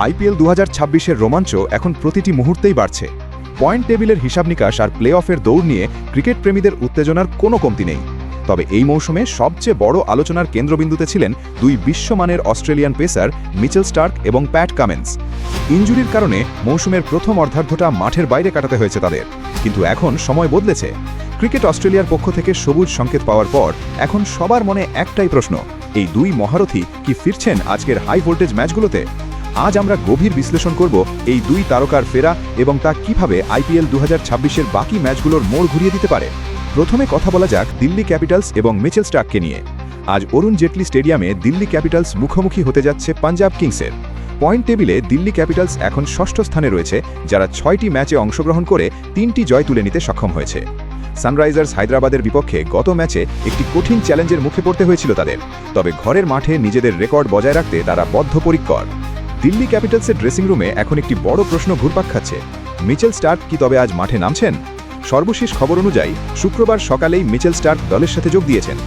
IPL 2026-এর রোমাঞ্চ এখন প্রতিটি মুহূর্তেই বাড়ছে। পয়েন্ট টেবিলের হিসাব নিকাশ আর প্লে অফের দৌড় নিয়ে ক্রিকেট প্রেমীদের উত্তেজনার কোনো কমতি নেই। তবে এই মৌসুমে সবচেয়ে বড় আলোচনার কেন্দ্রবিন্দুতে ছিলেন দুই বিশ্বমানের অস্ট্রেলিয়ান পেসার মিচেল স্টার্ক এবং প্যাট কামিন্স। ইনজুরির কারণে মৌসুমের প্রথম অর্ধার্ধটা মাঠের বাইরে কাটাতে হয়েছে তাদের, কিন্তু এখন সময় বদলেছে। ক্রিকেট অস্ট্রেলিয়ার পক্ষ থেকে সবুজ সংকেত পাওয়ার পর এখন সবার মনে একটাই প্রশ্ন, এই দুই মহারথী কি ফিরছেন আজকের হাই ভোল্টেজ ম্যাচগুলোতে? আজ আমরা গভীর বিশ্লেষণ করব এই দুই তারকার ফেরা এবং তা কিভাবে আইপিএল 2026-এর বাকি ম্যাচগুলোর মোড় ঘুরিয়ে দিতে পারে। প্রথমে কথা বলা যাক দিল্লি ক্যাপিটালস এবং মিচেল স্টার্ককে নিয়ে। আজ অরুণ জেটলি স্টেডিয়ামে দিল্লি ক্যাপিটালস মুখোমুখি হতে যাচ্ছে পাঞ্জাব কিংসের। পয়েন্ট টেবিলে দিল্লি ক্যাপিটালস এখন ষষ্ঠ স্থানে রয়েছে, যারা 6টি ম্যাচে অংশগ্রহণ করে 3টি জয় তুলে নিতে সক্ষম হয়েছে। সানরাইজার্স হায়দ্রাবাদের বিপক্ষে গত ম্যাচে একটি কঠিন চ্যালেঞ্জের মুখে পড়তে হয়েছিল তাদের, তবে ঘরের মাঠে নিজেদের রেকর্ড বজায় রাখতে তারা বদ্ধপরিকর। দিল্লি ক্যাপিটালসের ড্রেসিং রুমে এখন একটি বড় প্রশ্ন ঘুরপাক খাচ্ছে, মিচেল স্টার্ক কি তবে আজ মাঠে নামছেন? সর্বশেষ খবর অনুযায়ী শুক্রবার সকালেই মিচেল স্টার্ক দলের সাথে যোগ দিয়েছেন।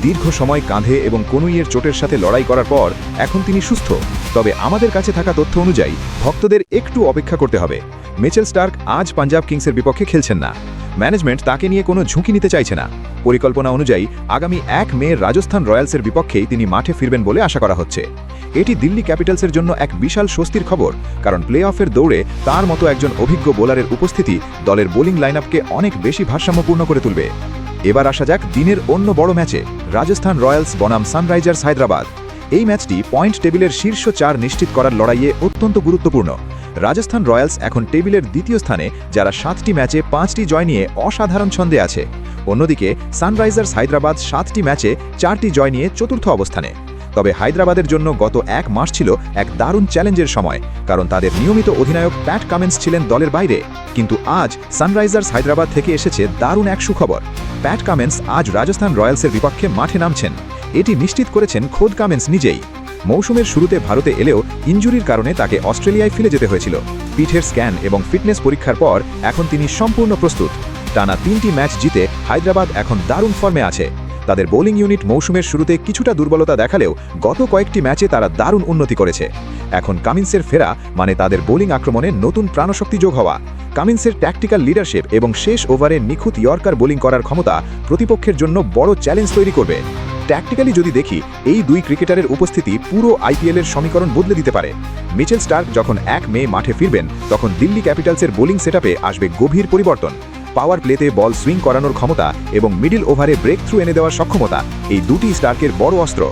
দীর্ঘ সময় কাঁধে এবং কনুইয়ের চোটের সাথে লড়াই করার পর এখন তিনি সুস্থ, তবে আমাদের কাছে থাকা তথ্য অনুযায়ী ভক্তদের একটু অপেক্ষা করতে হবে। মিচেল স্টার্ক আজ পাঞ্জাব কিংসের বিপক্ষে খেলছেন না। ম্যানেজমেন্ট তাকে নিয়ে কোনো ঝুঁকি নিতে চাইছে না। পরিকল্পনা অনুযায়ী আগামী 1 মে রাজস্থান রয়্যালসের বিপক্ষেই তিনি মাঠে ফিরবেন বলে আশা করা হচ্ছে। এটি দিল্লি ক্যাপিটালসের জন্য এক বিশাল স্বস্তির খবর, কারণ প্লে অফের দৌড়ে তার মতো একজন অভিজ্ঞ বোলারের উপস্থিতি দলের বোলিং লাইনআপকে অনেক বেশি ভারসাম্যপূর্ণ করে তুলবে। এবার আসা যাক দিনের অন্য বড় ম্যাচে, রাজস্থান রয়্যালস বনাম সানরাইজার্স হায়দ্রাবাদ। এই ম্যাচটি পয়েন্ট টেবিলের শীর্ষ 4 নিশ্চিত করার লড়াইয়ে অত্যন্ত গুরুত্বপূর্ণ। রাজস্থান রয়্যালস এখন টেবিলের দ্বিতীয় স্থানে, যারা 7টি ম্যাচে 5টি জয় নিয়ে অসাধারণ ছন্দে আছে। অন্যদিকে সানরাইজার্স হায়দ্রাবাদ 7টি ম্যাচে 4টি জয় নিয়ে চতুর্থ অবস্থানে। তবে হায়দ্রাবাদের জন্য গত 1 মাস ছিল এক দারুণ চ্যালেঞ্জের সময়, কারণ তাদের নিয়মিত অধিনায়ক প্যাট কামিন্স ছিলেন দলের বাইরে। কিন্তু আজ সানরাইজার্স হায়দ্রাবাদ থেকে এসেছে দারুণ এক সুখবর, প্যাট কামিন্স আজ রাজস্থান রয়্যালসের বিপক্ষে মাঠে নামছেন। এটি নিশ্চিত করেছেন খোদ কামিন্স নিজেই। মৌসুমের শুরুতে ভারতে এলেও ইনজুরির কারণে তাকে অস্ট্রেলিয়ায় ফিরে যেতে হয়েছিল। পিঠের স্ক্যান এবং ফিটনেস পরীক্ষার পর এখন তিনি সম্পূর্ণ প্রস্তুত। টানা 3টি ম্যাচ জিতে হায়দ্রাবাদ এখন দারুণ ফর্মে আছে। তাদের বোলিং ইউনিট মৌসুমের শুরুতে কিছুটা দুর্বলতা দেখালেও গত কয়েকটি ম্যাচে তারা দারুণ উন্নতি করেছে। এখন কামিন্সের ফেরা মানে তাদের বোলিং আক্রমণে নতুন প্রাণশক্তি যোগ হওয়া। কামিন্সের ট্যাকটিক্যাল লিডারশিপ এবং শেষ ওভারে নিখুঁত ইয়র্কার বোলিং করার ক্ষমতা প্রতিপক্ষের জন্য বড় চ্যালেঞ্জ তৈরি করবে। ট্যাকটিক্যালি যদি দেখি, এই দুই ক্রিকেটারের উপস্থিতি পুরো আইপিএলের সমীকরণ বদলে দিতে পারে। মিচেল স্টার্ক যখন 1 মে মাঠে ফিরবেন, তখন দিল্লি ক্যাপিটালসের বোলিং সেটআপে আসবে গভীর পরিবর্তন। পাওয়ার প্লেতে বল সুইং করানোর ক্ষমতা এবং মিডল ওভারে ব্রেক থ্রু এনে দেওয়ার সক্ষমতা, এই দুটি স্টার্কের বড় অস্ত্র।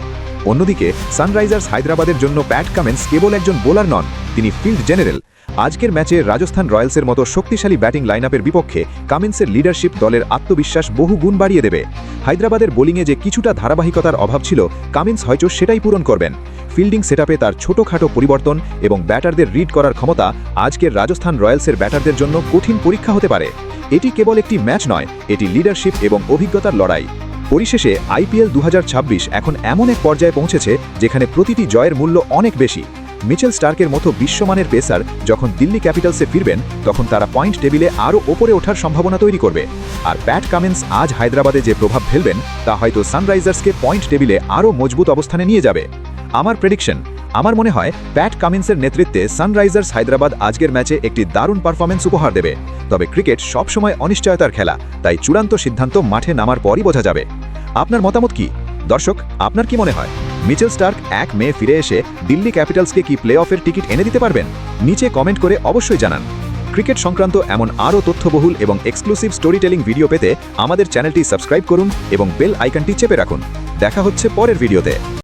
অন্যদিকে সানরাইজার্স হায়দ্রাবাদের জন্য প্যাট কামিন্স কেবল একজন বোলার নন, তিনি ফিল্ড জেনারেল। আজকের ম্যাচে রাজস্থান রয়্যালসের মতো শক্তিশালী ব্যাটিং লাইনআপের বিপক্ষে কামিন্সের লিডারশিপ দলের আত্মবিশ্বাস বহু গুণ বাড়িয়ে দেবে। হায়দ্রাবাদের বোলিংয়ে যে কিছুটা ধারাবাহিকতার অভাব ছিল, কামিন্স হয়তো সেটাই পূরণ করবেন। ফিল্ডিং সেটআপে তার ছোটখাটো পরিবর্তন এবং ব্যাটারদের রিড করার ক্ষমতা আজকের রাজস্থান রয়্যালসের ব্যাটারদের জন্য কঠিন পরীক্ষা হতে পারে। এটি কেবল একটি ম্যাচ নয়, এটি লিডারশিপ এবং অভিজ্ঞতার লড়াই। পরিশেষে আইপিএল 2026 এখন এমন এক পর্যায়ে পৌঁছেছে যেখানে প্রতিটি জয়ের মূল্য অনেক বেশি। মিচেল স্টার্কের মতো বিশ্বমানের পেসার যখন দিল্লি ক্যাপিটালসে ফিরবেন, তখন তারা পয়েন্ট টেবিলে আরও ওপরে ওঠার সম্ভাবনা তৈরি করবে। আর প্যাট কামিন্স আজ হায়দ্রাবাদে যে প্রভাব ফেলবেন, তা হয়তো সানরাইজার্সকে পয়েন্ট টেবিলে আরও মজবুত অবস্থানে নিয়ে যাবে। আমার প্রেডিকশন, আমার মনে হয় প্যাট কামিন্সের নেতৃত্বে সানরাইজার্স হায়দ্রাবাদ আজকের ম্যাচে একটি দারুণ পারফরমেন্স উপহার দেবে। তবে ক্রিকেট সবসময় অনিশ্চয়তার খেলা, তাই চূড়ান্ত সিদ্ধান্ত মাঠে নামার পরই বোঝা যাবে। আপনার মতামত কি দর্শক? আপনার কি মনে হয় মিচেল স্টার্ক 1 মে ফিরে এসে দিল্লি ক্যাপিটালসকে কি প্লে অফের টিকিট এনে দিতে পারবেন? নিচে কমেন্ট করে অবশ্যই জানান। ক্রিকেট সংক্রান্ত এমন আরও তথ্যবহুল এবং এক্সক্লুসিভ স্টোরি টেলিং ভিডিও পেতে আমাদের চ্যানেলটি সাবস্ক্রাইব করুন এবং বেল আইকনটি চেপে রাখুন। দেখা হচ্ছে পরের ভিডিওতে।